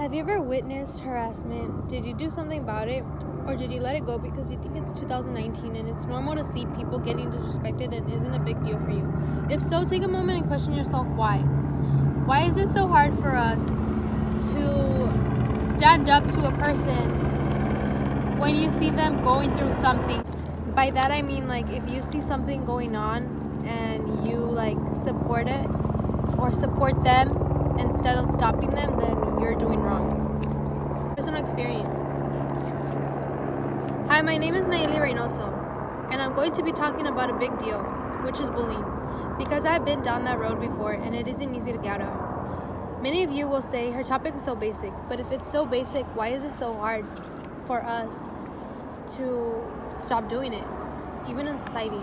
Have you ever witnessed harassment? Did you do something about it? Or did you let it go because you think it's 2019 and it's normal to see people getting disrespected and isn't a big deal for you? If so, take a moment and question yourself why. Why is it so hard for us to stand up to a person when you see them going through something? By that I mean, like, if you see something going on and you support it or support them instead of stopping them, then you're doing wrong. Personal experience. Hi, my name is Nayeli Reynoso, and I'm going to be talking about a big deal, which is bullying, because I've been down that road before and it isn't easy to get out. Many of you will say her topic is so basic, but if it's so basic, why is it so hard for us to stop doing it, even in society?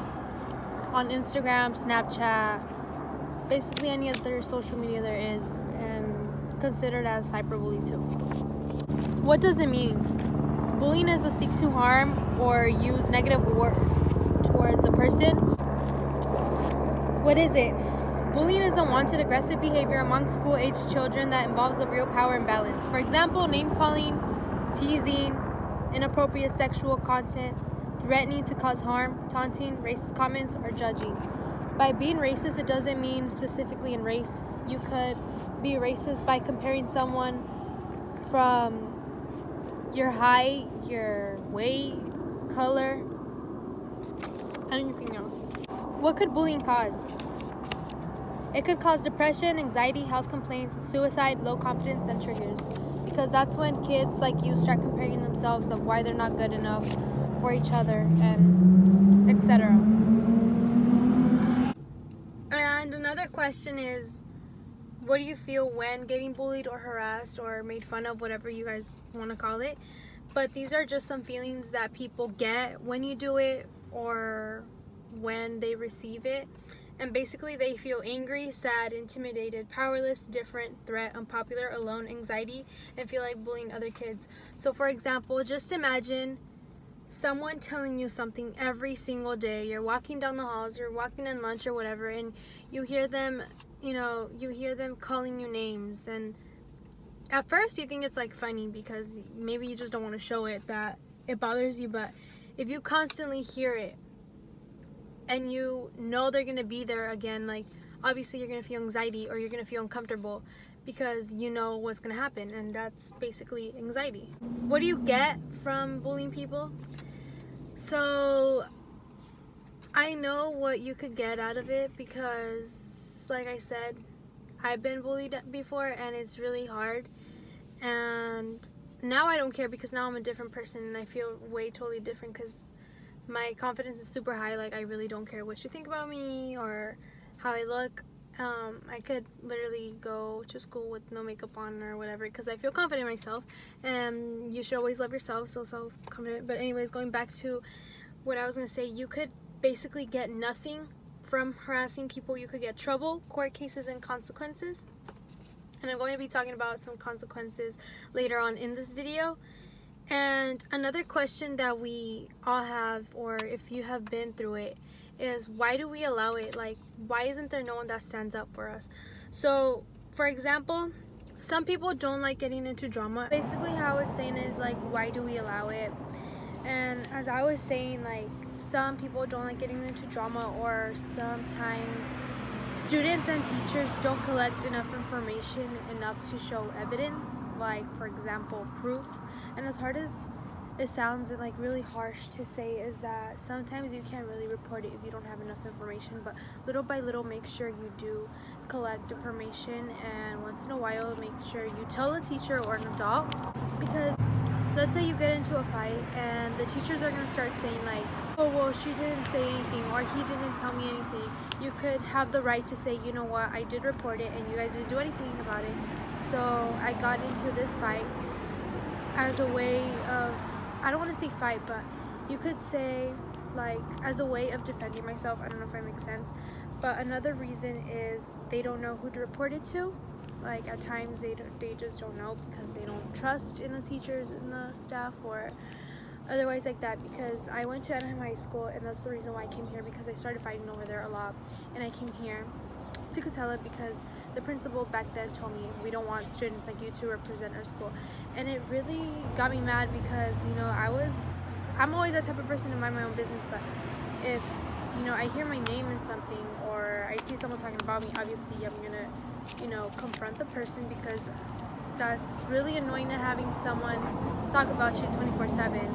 On Instagram, Snapchat, basically any other social media there is, and considered as cyberbullying too. What does it mean? Bullying is a seek to harm or use negative words towards a person. What is it? Bullying is unwanted aggressive behavior among school-aged children that involves a real power imbalance. For example, name-calling, teasing, inappropriate sexual content, threatening to cause harm, taunting, racist comments, or judging. By being racist, it doesn't mean specifically in race. You could be racist by comparing someone from your height, your weight, color, and anything else. What could bullying cause? It could cause depression, anxiety, health complaints, suicide, low confidence, and triggers. Because that's when kids like you start comparing themselves of why they're not good enough for each other, and etc. And another question is, what do you feel when getting bullied or harassed or made fun of, whatever you guys want to call it? But these are just some feelings that people get when you do it or when they receive it. And basically they feel angry, sad, intimidated, powerless, different, threat, unpopular, alone, anxiety, and feel like bullying other kids. So for example, just imagine someone telling you something every single day. You're walking down the halls, you're walking in lunch or whatever, and you hear them, calling you names. And at first you think it's funny because maybe you just don't want to show it that it bothers you. But if you constantly hear it and you know they're gonna be there again, obviously you're gonna feel anxiety or you're gonna feel uncomfortable because you know what's gonna happen, and that's basically anxiety. What do you get from bullying people? So I know what you could get out of it because, like I said, I've been bullied before and it's really hard. And now I don't care because now I'm a different person and I feel way totally different because my confidence is super high. I really don't care what you think about me or how I look. I could literally go to school with no makeup on or whatever because I feel confident in myself, and you should always love yourself, so self-confident. But anyways, going back to what I was going to say, you could basically get nothing from harassing people. You could get trouble, court cases, and consequences. And I'm going to be talking about some consequences later on in this video. And another question that we all have, or if you have been through it, is why do we allow it? Why isn't there no one that stands up for us? So for example, some people don't like getting into drama. Basically how I was saying is why do we allow it? And as I was saying, some people don't like getting into drama, or sometimes students and teachers don't collect enough information enough to show evidence, for example proof. And as hard as it sounds really harsh to say, is that sometimes you can't really report it if you don't have enough information, but little by little make sure you do collect information, and once in a while make sure you tell a teacher or an adult. Because let's say you get into a fight and the teachers are going to start saying oh well, she didn't say anything or he didn't tell me anything. You could have the right to say, you know what, I did report it and you guys didn't do anything about it, so I got into this fight as a way of, I don't want to say fight, but you could say as a way of defending myself. I don't know if that makes sense. But another reason is they don't know who to report it to. At times they just don't know because they don't trust in the teachers and the staff or otherwise that. Because I went to Anaheim High School, and that's the reason why I came here, because I started fighting over there a lot, and I came here to Catella because the principal back then told me we don't want students like you to represent our school. And it really got me mad because, you know, I'm always that type of person to mind my own business, but if, you know, I hear my name in something or I see someone talking about me, obviously I'm gonna, you know, confront the person, because that's really annoying to having someone talk about you 24/7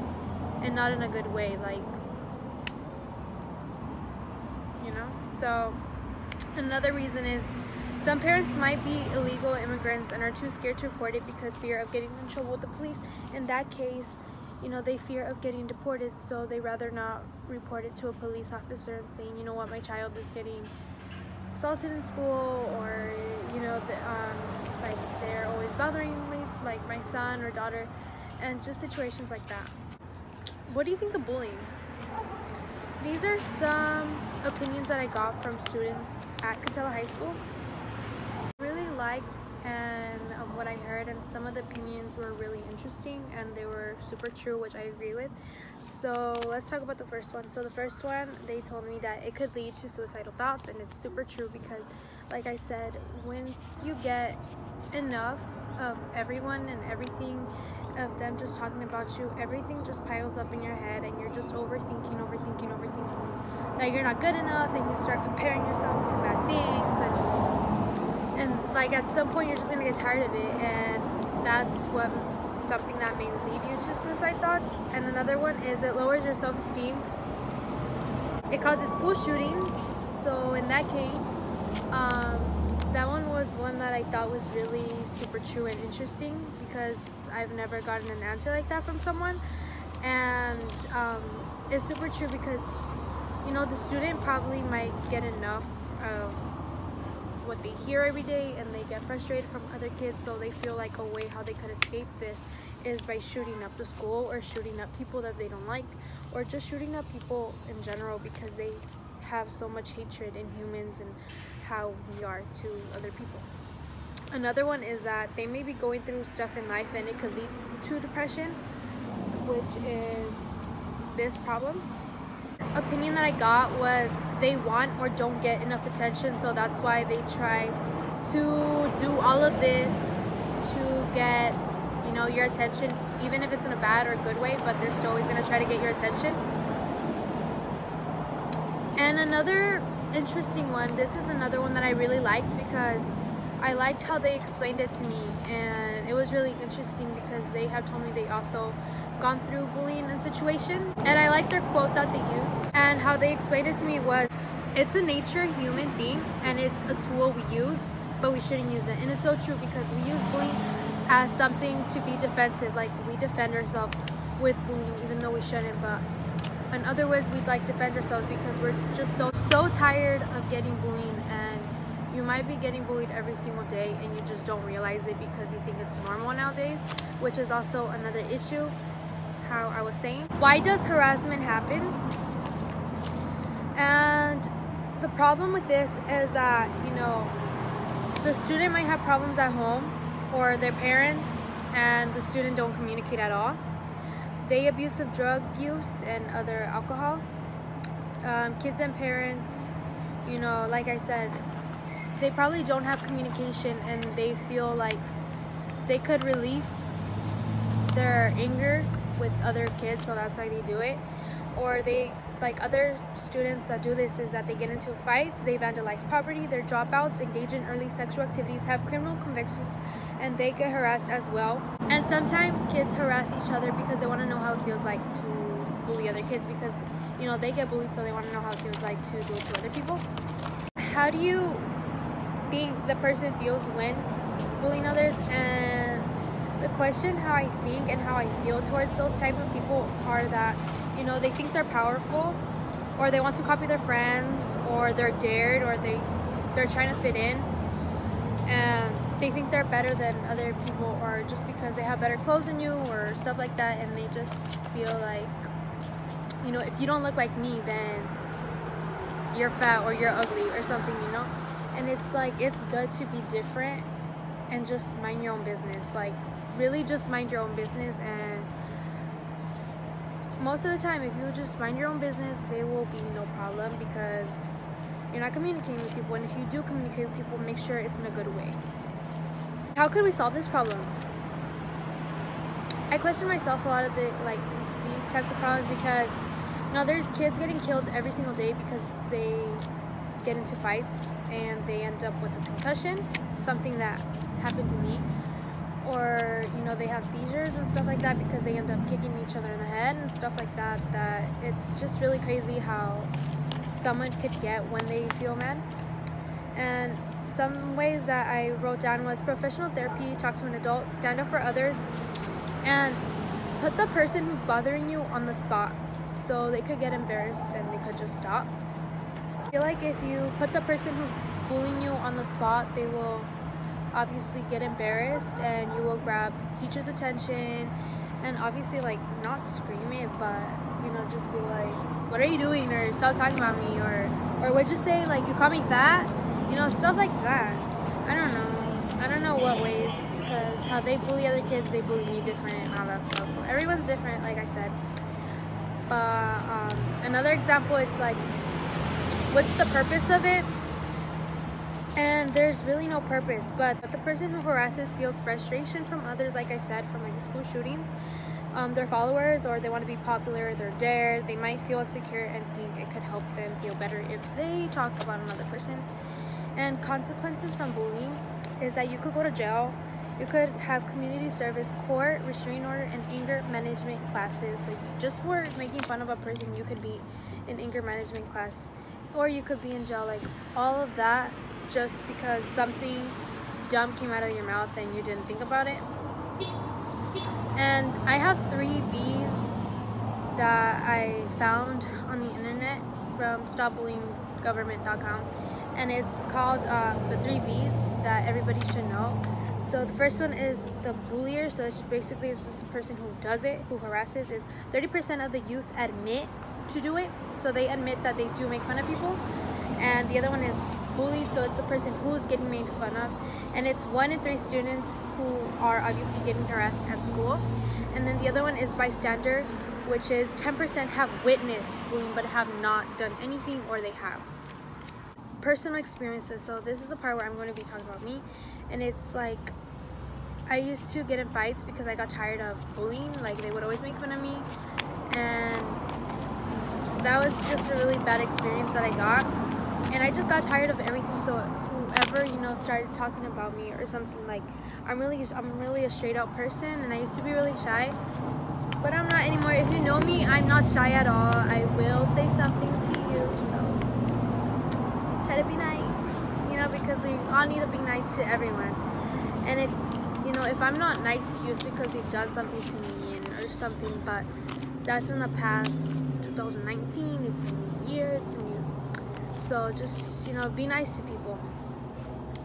and not in a good way, like, you know. So another reason is some parents might be illegal immigrants and are too scared to report it because fear of getting in trouble with the police. In that case, you know, they fear of getting deported, so they rather not report it to a police officer and saying, you know what, my child is getting assaulted in school, or, you know, like they're always bothering me, like my son or daughter, and just situations like that. What do you think of bullying? These are some opinions that I got from students at Catella High School. I really liked what I heard, and some of the opinions were really interesting and they were super true, which I agree with. So let's talk about the first one. So the first one, they told me that it could lead to suicidal thoughts, and it's super true because, like I said, once you get enough of everyone and everything, of them just talking about you, everything just piles up in your head and you're just overthinking that you're not good enough, and you start comparing yourself to bad things, and like at some point you're just gonna get tired of it, and that's something that may lead you to suicide thoughts. And another one is it lowers your self-esteem. It causes school shootings. So in that case, that one was one that I thought was really super true and interesting, because I've never gotten an answer like that from someone. And it's super true because, you know, the student probably might get enough of what they hear every day, and they get frustrated from other kids, so they feel like a way how they could escape this is by shooting up the school, or shooting up people that they don't like, or just shooting up people in general, because they have so much hatred in humans and how we are to other people. Another one is that they may be going through stuff in life and it could lead to depression, which is this problem. Opinion that I got was they want or don't get enough attention, so that's why they try to do all of this to get, you know, your attention, even if it's in a bad or good way, but they're still always going to try to get your attention. And another interesting one, this is another one that I really liked because I liked how they explained it to me, and it was really interesting because they have told me they also gone through bullying and situation. And I like their quote that they used, and how they explained it to me was, it's a nature human thing and it's a tool we use, but we shouldn't use it. And it's so true, because we use bullying as something to be defensive, like we defend ourselves with bullying even though we shouldn't. But in other words, we'd like defend ourselves because we're just so tired of getting bullied, and you might be getting bullied every single day and you just don't realize it because you think it's normal nowadays, which is also another issue. How I was saying, why does harassment happen? And the problem with this is that, you know, the student might have problems at home, or their parents and the student don't communicate at all. They abuse of drug use and other alcohol. Kids and parents, you know, like I said, they probably don't have communication, and they feel like they could relieve their anger with other kids, so that's why they do it. Or they, like other students that do this, is that they get into fights, they vandalize property, they're dropouts, engage in early sexual activities, have criminal convictions, and they get harassed as well. And sometimes kids harass each other because they want to know how it feels like to bully other kids, because, you know, they get bullied, so they want to know how it feels like to do it to other people. How do you think the person feels when bullying others? And the question how I think and how I feel towards those type of people are that, you know, they think they're powerful, or they want to copy their friends, or they're dared, or they're trying to fit in, and they think they're better than other people, or just because they have better clothes than you or stuff like that, and they just feel like, you know, if you don't look like me, then you're fat or you're ugly or something, you know. And it's like, it's good to be different and just mind your own business. Like, really just mind your own business, and most of the time if you just mind your own business, there will be no problem, because you're not communicating with people, and if you do communicate with people, make sure it's in a good way. How could we solve this problem? I question myself a lot of these types of problems because there's kids getting killed every single day because they get into fights and they end up with a concussion, something that happened to me, or they have seizures and stuff like that because they end up kicking each other in the head and stuff like that. That it's just really crazy how someone could get when they feel mad. And some ways that I wrote down was professional therapy, talk to an adult, stand up for others, and put the person who's bothering you on the spot so they could get embarrassed and they could just stop. I feel like if you put the person who's bullying you on the spot, they will obviously get embarrassed and you will grab teacher's attention and obviously not scream it, but just be like, what are you doing, or stop talking about me, or would you say you call me fat, stuff like that. I don't know what ways, because how they bully other kids, they bully me different and all that stuff, so everyone's different, like I said. But another example, it's what's the purpose of it? And there's really no purpose, but the person who harasses feels frustration from others, like I said, from the school shootings, their followers, or they want to be popular, they're dared, they might feel insecure and think it could help them feel better if they talk about another person. And consequences from bullying is that you could go to jail, you could have community service, court, restraining order, and anger management classes. So just for making fun of a person, you could be in anger management class, or you could be in jail. All of that just because something dumb came out of your mouth and you didn't think about it. And I have 3 Bs that I found on the internet from stopbullyinggovernment.com, and it's called the 3 Bs that everybody should know. So the first one is the bullier. So it's just a person who does it, who harasses. Is 30% of the youth admit to do it, so they admit that they do make fun of people. And the other one is bullied, so it's the person who's getting made fun of, and it's 1 in 3 students who are obviously getting harassed at school. And then the other one is bystander, which is 10% have witnessed bullying but have not done anything, or they have. Personal experiences. So this is the part where I'm going to be talking about me, and it's I used to get in fights because I got tired of bullying. They would always make fun of me, and that was just a really bad experience that I got. And I just got tired of everything, so whoever started talking about me or something, I'm really a straight up person, and I used to be really shy, but I'm not anymore. If you know me, I'm not shy at all. I will say something to you, so try to be nice, because we all need to be nice to everyone. And if I'm not nice to you, it's because you've done something to me or something, but that's in the past. 2019, it's a new year, it's a new. So just be nice to people.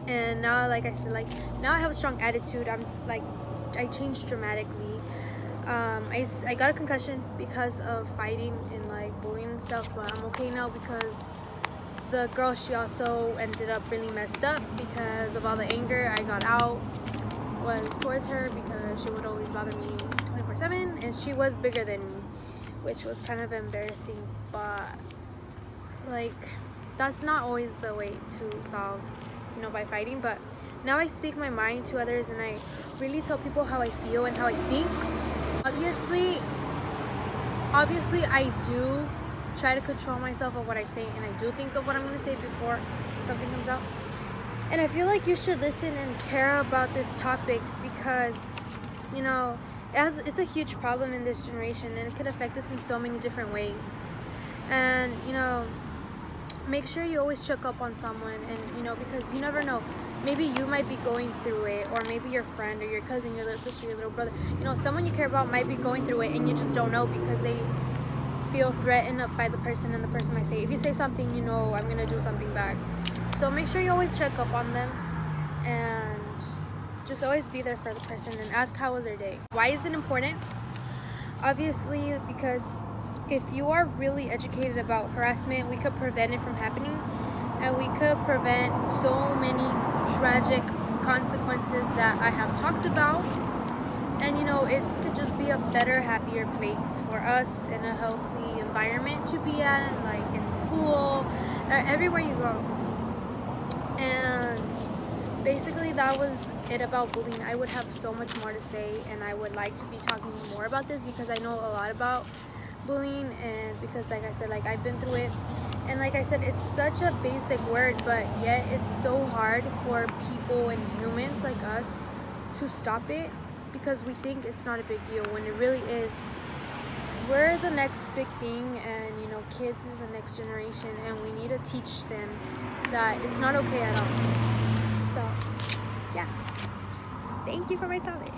And now, like I said, now I have a strong attitude. I changed dramatically. I got a concussion because of fighting and bullying and stuff, but I'm okay now because the girl, she also ended up really messed up because of all the anger I got out was towards her, because she would always bother me 24/7, and she was bigger than me, which was kind of embarrassing. But that's not always the way to solve, by fighting. But now I speak my mind to others, and I really tell people how I feel and how I think. Obviously I do try to control myself of what I say, and I do think of what I'm going to say before something comes out. And I feel like you should listen and care about this topic, because it's a huge problem in this generation, and it could affect us in so many different ways. And make sure you always check up on someone, and because you never know, maybe you might be going through it, or maybe your friend or your cousin, your little sister, your little brother, someone you care about might be going through it, and you just don't know because they feel threatened by the person, and the person might say, if you say something, I'm gonna do something back. So make sure you always check up on them, and just always be there for the person and ask how was their day. Why is it important? Obviously because if you are really educated about harassment, we could prevent it from happening, and we could prevent so many tragic consequences that I have talked about. And it could just be a better, happier place for us, and a healthy environment to be at, in school, everywhere you go. And basically that was it about bullying. I would have so much more to say, and I would like to be talking more about this because I know a lot about bullying, and because like I said, like I've been through it, and like I said, it's such a basic word, but yet it's so hard for people and humans like us to stop it, because we think it's not a big deal when it really is. We're the next big thing, and you know, kids is the next generation, and we need to teach them that it's not okay at all. So yeah, thank you for my topic.